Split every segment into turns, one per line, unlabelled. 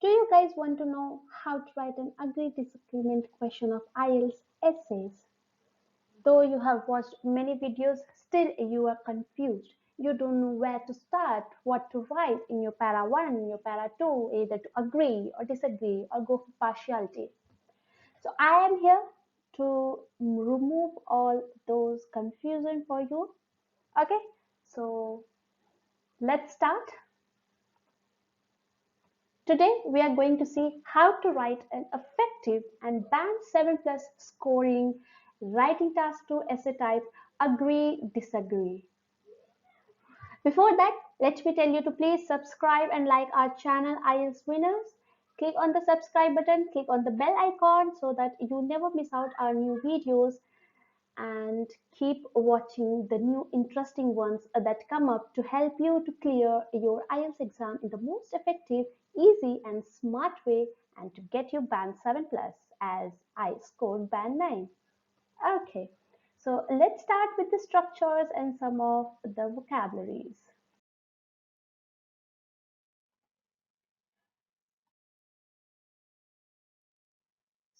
Do you guys want to know how to write an agree-disagreement question of IELTS essays? Though you have watched many videos, still you are confused. You don't know where to start, what to write in your para 1, in your para 2, either to agree or disagree or go for partiality. So I am here to remove all those confusion for you. Okay, so let's start. Today we are going to see how to write an effective and band 7 plus scoring writing task 2 essay type agree disagree. Before that, let me tell you to please subscribe and like our channel IELTS Winners. Click on the subscribe button, click on the bell icon so that you never miss out our new videos, and keep watching the new interesting ones that come up to help you to clear your IELTS exam in the most effective, easy and smart way, and to get you band 7 plus as I scored band 9. Okay, so let's start with the structures and some of the vocabularies.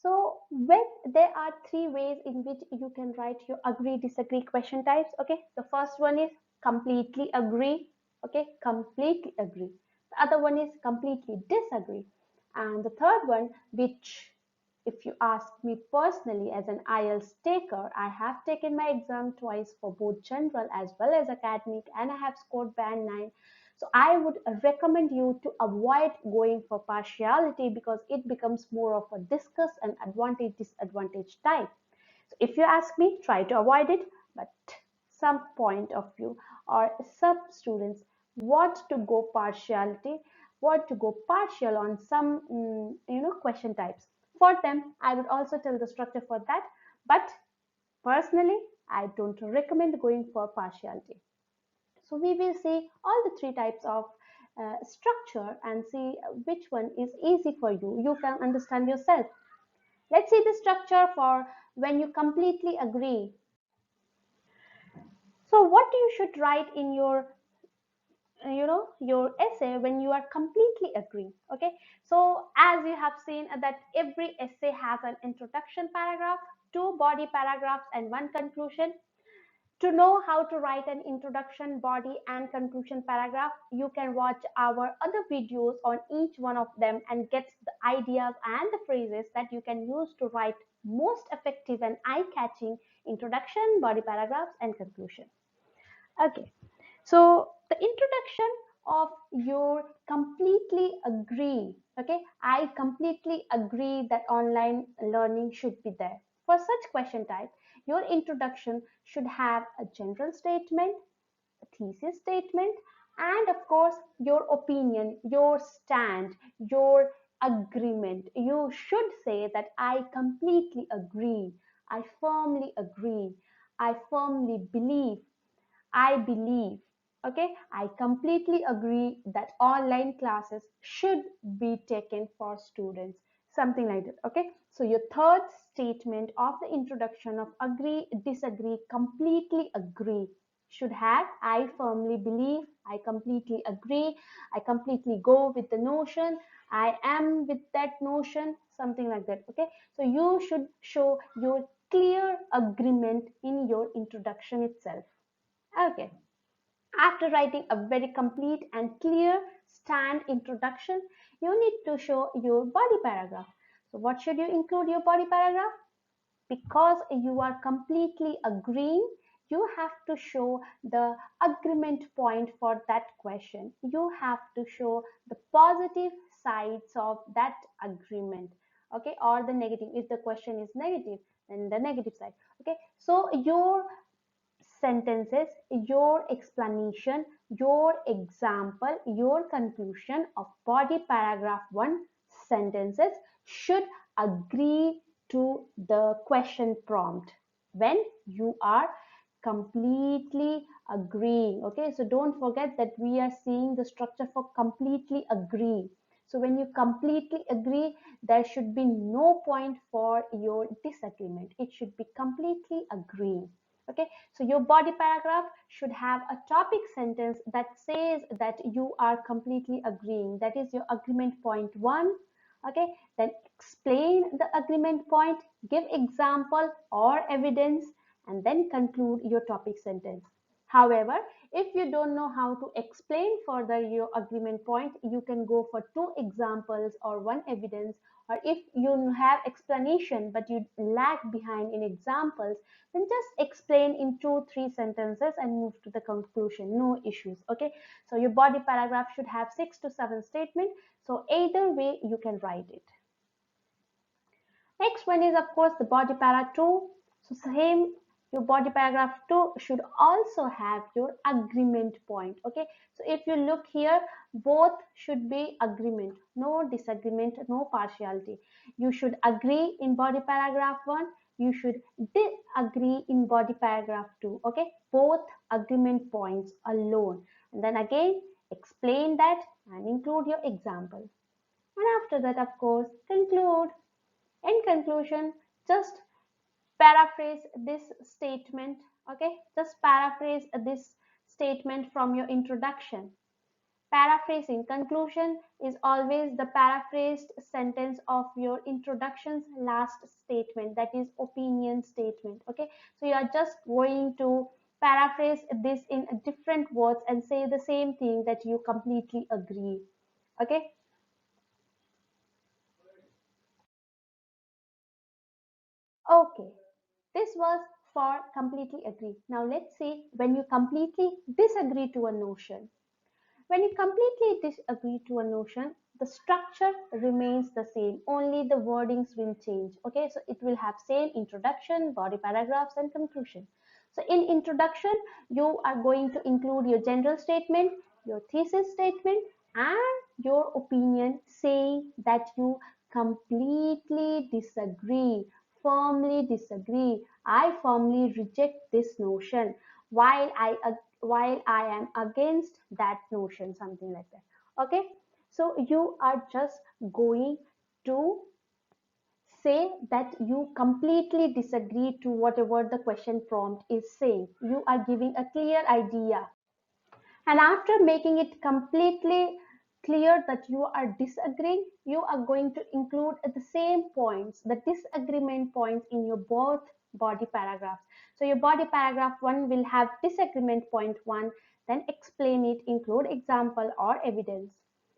So there are three ways in which you can write your agree disagree question types. Okay, the first one is completely agree. Okay, completely agree. The other one is completely disagree, and the third one, which if you ask me personally as an IELTS taker, I have taken my exam twice for both general as well as academic, and I have scored band 9. So I would recommend you to avoid going for partiality because it becomes more of a discuss and advantage disadvantage type. So if you ask me, try to avoid it, but some point of view or some students want to go partiality, want to go partial on some question types. For them, I would also tell the structure for that, but personally, I don't recommend going for partiality. So we will see all the three types of structure and see which one is easy for you. You can understand yourself. Let's see the structure for when you completely agree. So what you should write in your essay when you are completely agree. Okay, so as you have seen that every essay has an introduction paragraph, two body paragraphs and one conclusion. To know how to write an introduction, body, and conclusion paragraph, you can watch our other videos on each one of them and get the ideas and the phrases that you can use to write most effective and eye-catching introduction, body paragraphs, and conclusion. Okay, so the introduction of your completely agree. Okay, I completely agree that online learning should be there. For such question type, your introduction should have a general statement, a thesis statement, and of course your opinion, your stand, your agreement. You should say that I completely agree, I firmly agree, I firmly believe, I believe. Okay, I completely agree that online classes should be taken for students. Something like that. Okay, so your third statement of the introduction of agree, disagree, completely agree should have I firmly believe, I completely agree, I completely go with the notion, I am with that notion, something like that. Okay, so you should show your clear agreement in your introduction itself. Okay. After writing a very complete and clear stand introduction, you need to show your body paragraph. So what should you include your body paragraph? Because you are completely agreeing, you have to show the agreement point for that question. You have to show the positive sides of that agreement. Okay, or the negative. If the question is negative, then the negative side. Okay, so your sentences, your explanation, your example, your conclusion of body paragraph 1 sentences should agree to the question prompt when you are completely agreeing. Okay, so don't forget that we are seeing the structure for completely agree. So when you completely agree, there should be no point for your disagreement. It should be completely agreeing. Okay, so your body paragraph should have a topic sentence that says that you are completely agreeing. That is your agreement point one. Okay, then explain the agreement point, give example or evidence, and then conclude your topic sentence. However, if you don't know how to explain further your agreement point, you can go for two examples or one evidence. Or if you have explanation but you lag behind in examples, then just explain in 2-3 sentences and move to the conclusion. No issues. Okay, so your body paragraph should have 6 to 7 statements. So either way you can write it. Next one is of course the body para 2. So same, your body paragraph 2 should also have your agreement point. Okay, so if you look here, both should be agreement, no disagreement, no partiality. You should agree in body paragraph 1, you should disagree in body paragraph 2. Okay, both agreement points alone, and then again explain that and include your example, and after that of course conclude. In conclusion, just paraphrase this statement. Okay, just paraphrase this statement from your introduction. Paraphrasing conclusion is always the paraphrased sentence of your introduction's last statement, that is opinion statement. Okay, so you are just going to paraphrase this in different words and say the same thing that you completely agree. Okay, okay, this was for completely agree. Now let's see when you completely disagree to a notion. When you completely disagree to a notion, the structure remains the same, only the wordings will change. Okay, so it will have same introduction, body paragraphs, and conclusion. So in introduction, you are going to include your general statement, your thesis statement, and your opinion, saying that you completely disagree, firmly disagree. I firmly reject this notion. While I am against that notion, something like that. Okay, so you are just going to say that you completely disagree to whatever the question prompt is saying. You are giving a clear idea, and after making it completely clear that you are disagreeing, you are going to include the same points, the disagreement points, in your both body paragraphs. So your body paragraph 1 will have disagreement point 1, then explain it, include example or evidence.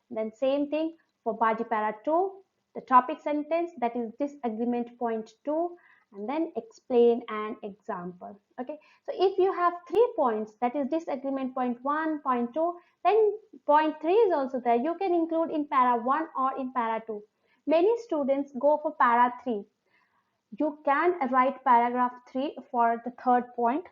Then same thing for body para 2, the topic sentence, that is disagreement point 2, and then explain an example. Okay, so if you have 3 points, that is disagreement point 1, point 2, then point 3 is also there. You can include in para 1 or in para 2. Many students go for para 3. You can write paragraph 3 for the third point,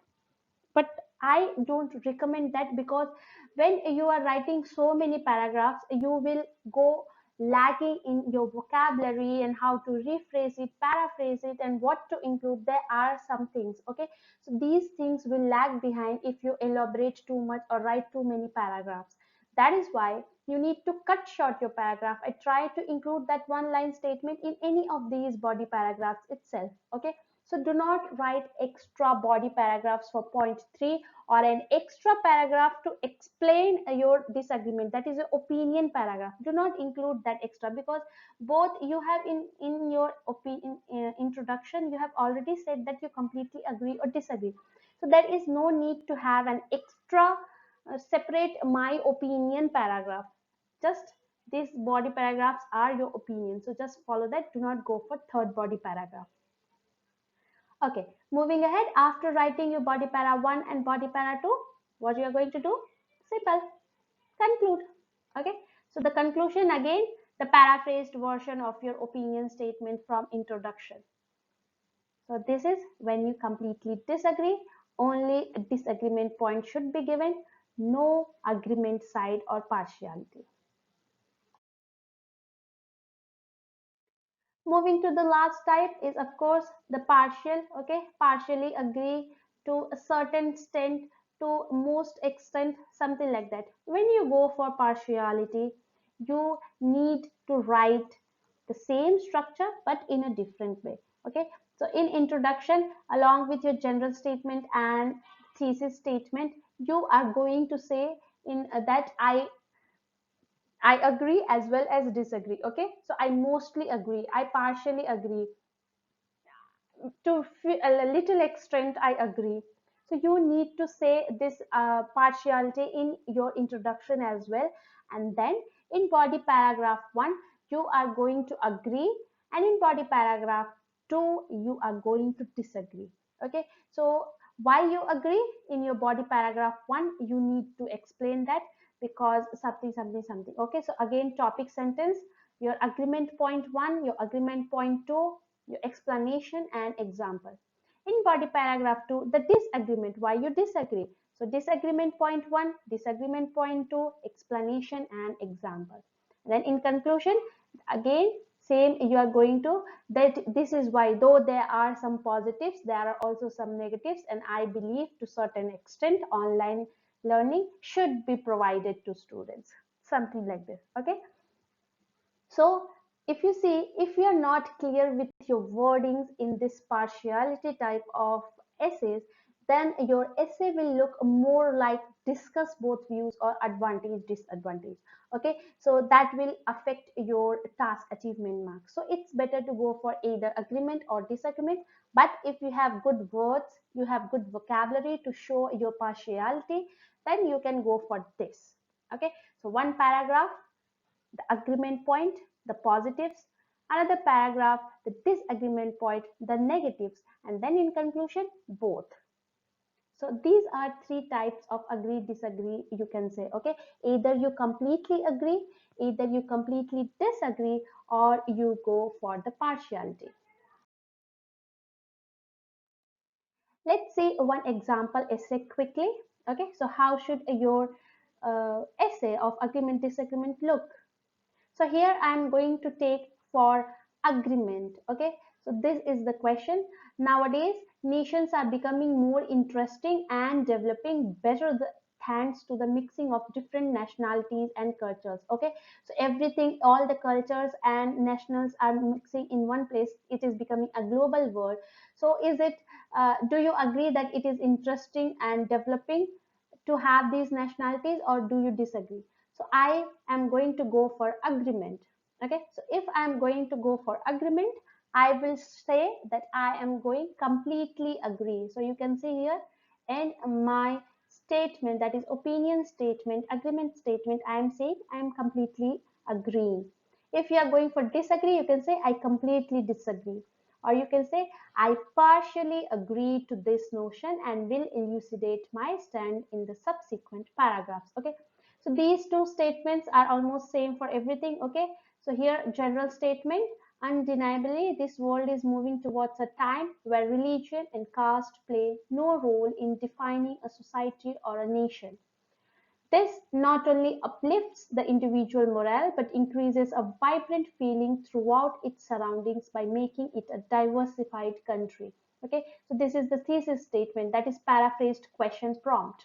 but I don't recommend that, because when you are writing so many paragraphs, you will go lacking in your vocabulary and how to rephrase it, paraphrase it, and what to include. There are some things. Okay, so these things will lag behind if you elaborate too much or write too many paragraphs. That is why you need to cut short your paragraph. I try to include that one line statement in any of these body paragraphs itself. Okay, so do not write extra body paragraphs for point 3 or an extra paragraph to explain your disagreement. That is your opinion paragraph. Do not include that extra, because both you have in your opinion introduction, you have already said that you completely agree or disagree. So there is no need to have an extra separate my opinion paragraph. Just these body paragraphs are your opinion. So just follow that. Do not go for third body paragraph. Okay, moving ahead, after writing your body para 1 and body para 2, what you are going to do? Simple, conclude. Okay, so the conclusion again, the paraphrased version of your opinion statement from introduction. So this is when you completely disagree, only a disagreement point should be given, no agreement side or partiality. Moving to the last type is of course the partial. Okay, partially agree to a certain extent, to most extent, something like that. When you go for partiality, you need to write the same structure but in a different way. Okay, So in introduction, along with your general statement and thesis statement, you are going to say in that I agree as well as disagree. Okay, so I mostly agree, I partially agree, to a little extent I agree. So you need to say this partiality in your introduction as well. And then in body paragraph 1 you are going to agree, and in body paragraph 2 you are going to disagree. Okay, so why you agree in your body paragraph 1, you need to explain that, because something something something. Okay, so again, topic sentence, your agreement point 1, your agreement point 2, your explanation and example. In body paragraph 2, the disagreement, why you disagree. So disagreement point 1, disagreement point 2, explanation and example. Then in conclusion, again same, you are going to that this is why, though there are some positives, there are also some negatives, and I believe to certain extent online learning should be provided to students, something like this. Okay, so if you see, if you are not clear with your wordings in this partiality type of essays, then your essay will look more like discuss both views or advantage, disadvantage. Okay, so that will affect your task achievement marks. So it's better to go for either agreement or disagreement. But if you have good words, you have good vocabulary to show your partiality, then you can go for this. Okay, so one paragraph, the agreement point, the positives, another paragraph, the disagreement point, the negatives, and then in conclusion, both. So these are three types of agree, disagree, you can say. Okay, either you completely agree, either you completely disagree, or you go for the partiality. Let's see one example essay quickly. Okay, so how should your essay of agreement, disagreement look? So here I am going to take for agreement. Okay, so this is the question. Nowadays, nations are becoming more interesting and developing better thanks to the mixing of different nationalities and cultures. Okay, so everything, all the cultures and nationals are mixing in one place. It is becoming a global world. So is it? Do you agree that it is interesting and developing to have these nationalities, or do you disagree? So I am going to go for agreement. Okay, so if I am going to go for agreement, I will say that I am going completely agree. So you can see here in my statement, that is opinion statement, agreement statement, I am saying I am completely agreeing. If you are going for disagree, you can say I completely disagree, or you can say I partially agree to this notion and will elucidate my stand in the subsequent paragraphs. Okay, so these two statements are almost same for everything. Okay, so here general statement, undeniably this world is moving towards a time where religion and caste play no role in defining a society or a nation. This not only uplifts the individual morale but increases a vibrant feeling throughout its surroundings by making it a diversified country. Okay, so this is the thesis statement, that is paraphrased question prompt.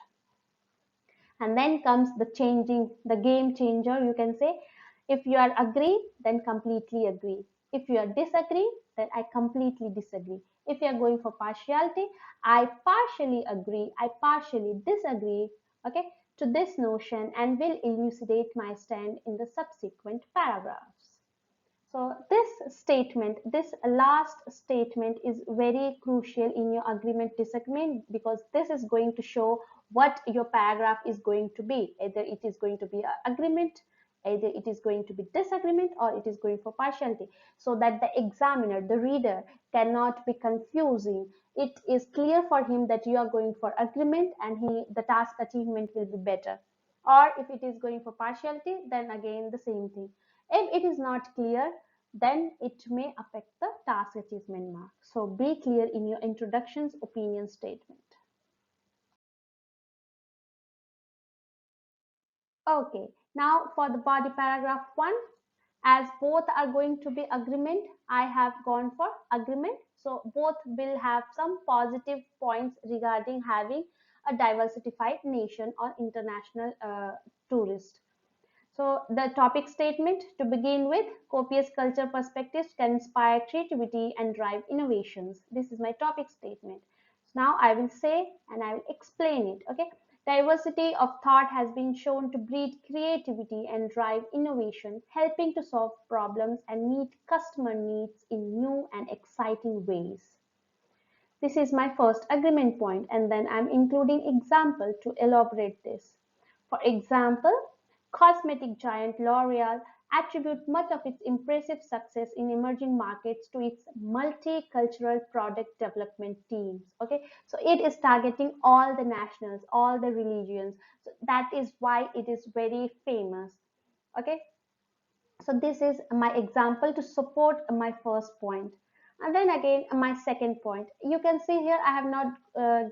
And then comes the changing, the game changer, you can say. If you are agree, then completely agree. If you are disagree, then I completely disagree. If you are going for partiality, I partially agree, I partially disagree, okay, to this notion and will elucidate my stand in the subsequent paragraphs. So this statement, this last statement is very crucial in your agreement disagreement, because this is going to show what your paragraph is going to be. Either it is going to be an agreement, either it is going to be disagreement, or it is going for partiality, so that the examiner, the reader, cannot be confusing. It is clear for him that you are going for agreement and the task achievement will be better. Or if it is going for partiality, then again the same thing. If it is not clear, then it may affect the task achievement mark. So be clear in your introduction's opinion statement. Okay, now for the body paragraph 1, as both are going to be agreement, I have gone for agreement. So both will have some positive points regarding having a diversified nation or international tourist. So the topic statement to begin with, copious culture perspectives can inspire creativity and drive innovations. This is my topic statement. So now I will say and I will explain it. Okay. Diversity of thought has been shown to breed creativity and drive innovation, helping to solve problems and meet customer needs in new and exciting ways. This is my first agreement point, and then I'm including example to elaborate this. For example, cosmetic giant L'Oreal attribute much of its impressive success in emerging markets to its multicultural product development teams. Okay, so it is targeting all the nationals, all the religions. So that is why it is very famous. Okay, so this is my example to support my first point. And then again, my second point. You can see here I have not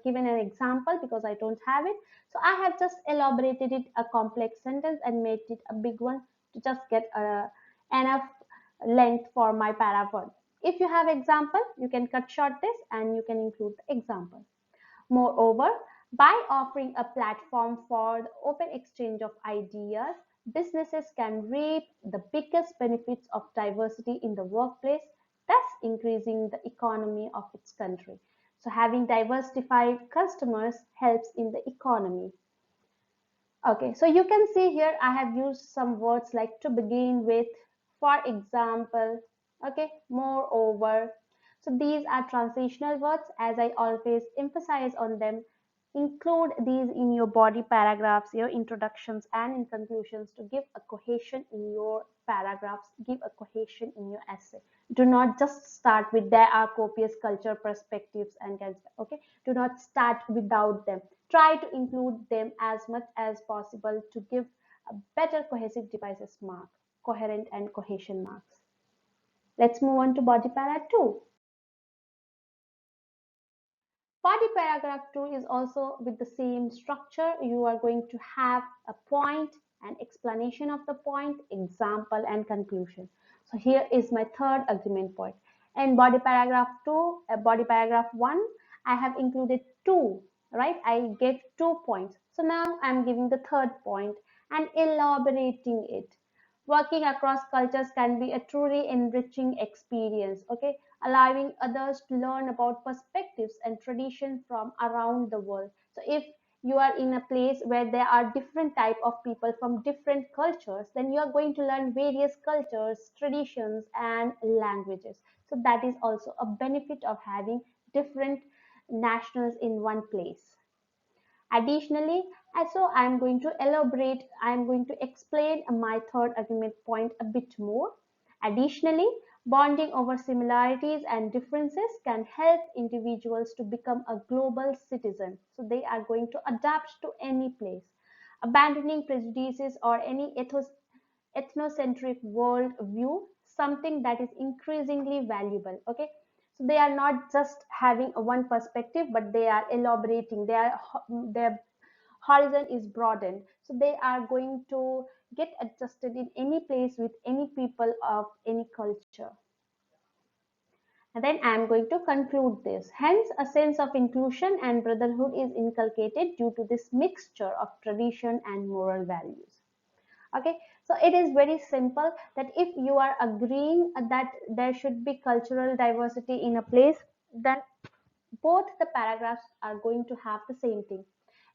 given an example because I don't have it. So I have just elaborated it a complex sentence and made it a big one to just get enough length for my paragraph. If you have example, you can cut short this and you can include the example. Moreover, by offering a platform for the open exchange of ideas, businesses can reap the biggest benefits of diversity in the workplace, thus increasing the economy of its country. So having diversified customers helps in the economy. Okay, so you can see here I have used some words like to begin with, for example, okay, moreover. So these are transitional words, as I always emphasize on them. Include these in your body paragraphs, your introductions, and in conclusions to give a cohesion in your paragraphs, give a cohesion in your essay. Do not just start with there are copious culture perspectives and okay. Do not start without them. Try to include them as much as possible to give a better cohesive devices mark, coherent and cohesion marks. Let's move on to body para 2. Body paragraph 2 is also with the same structure. You are going to have a point, an explanation of the point, example, and conclusion. So here is my third agreement point. In body paragraph 2, body paragraph 1, I have included two, right? I gave 2 points. So now I'm giving the third point and elaborating it. Working across cultures can be a truly enriching experience, okay? Allowing others to learn about perspectives and tradition from around the world. So if you are in a place where there are different type of people from different cultures, then you are going to learn various cultures, traditions, and languages. So that is also a benefit of having different nationals in one place. Additionally, so I'm going to elaborate, I'm going to explain my third argument point a bit more. Additionally, bonding over similarities and differences can help individuals to become a global citizen. So they are going to adapt to any place. Abandoning prejudices or any ethnocentric world view, something that is increasingly valuable. Okay, so they are not just having a one perspective, but they are elaborating. Their horizon is broadened, so they are going to get adjusted in any place with any people of any culture. And then I am going to conclude this. Hence, a sense of inclusion and brotherhood is inculcated due to this mixture of tradition and moral values. Okay, so it is very simple that if you are agreeing that there should be cultural diversity in a place, then both the paragraphs are going to have the same thing.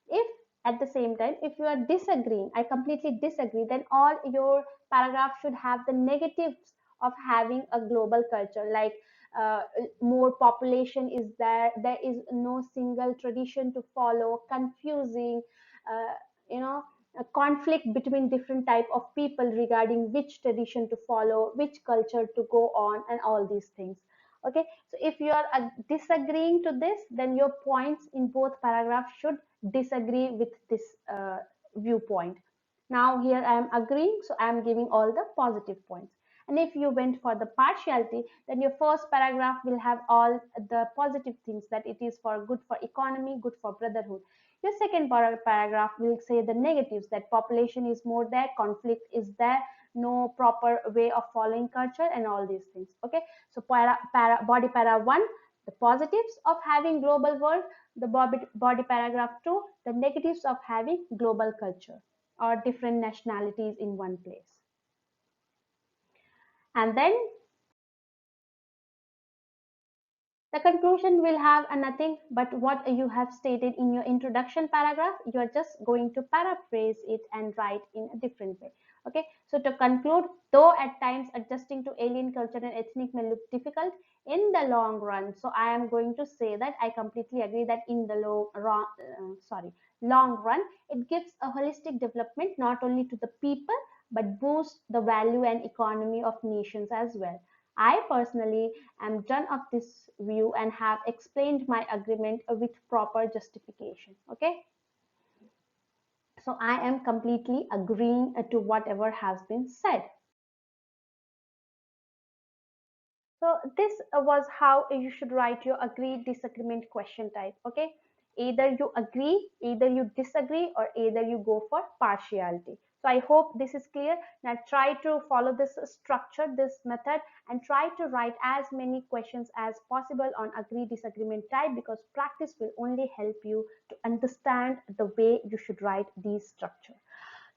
If at the same time, if you are disagreeing, I completely disagree, then all your paragraphs should have the negatives of having a global culture, like uh, more population is there, there is no single tradition to follow, confusing, uh, you know a conflict between different type of people regarding which tradition to follow, which culture to go on, and all these things. Okay, so if you are disagreeing to this, then your points in both paragraphs should disagree with this viewpoint. Now here I am agreeing, so I am giving all the positive points. And if you went for the partiality, then your first paragraph will have all the positive things, that it is for good for economy, good for brotherhood. Your second paragraph will say the negatives, that population is more there, conflict is there, no proper way of following culture, and all these things. Okay, so body para 1, the positives of having global world, the body paragraph 2, the negatives of having global culture. or different nationalities in one place. And then the conclusion will have a nothing but what you have stated in your introduction paragraph. You are just going to paraphrase it and write in a different way. Okay, so to conclude, though at times adjusting to alien culture and ethnic may look difficult, in the long run, so I am going to say that I completely agree that in the long run, it gives a holistic development not only to the people but boosts the value and economy of nations as well. I personally am done of this view and have explained my agreement with proper justification. Okay, so I am completely agreeing to whatever has been said. So this was how you should write your agree disagreement question type. Okay, either you agree, either you disagree, or either you go for partiality. So I hope this is clear. Now try to follow this structure, this method, and try to write as many questions as possible on agree disagreement type, because practice will only help you to understand the way you should write these structure.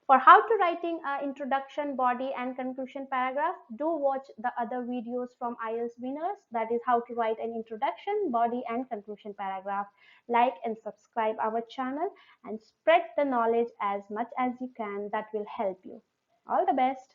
For how to writing introduction, body, and conclusion paragraph, do watch the other videos from IELTS winners. That is how to write an introduction, body, and conclusion paragraph. Like and subscribe our channel and spread the knowledge as much as you can. That will help you. All the best.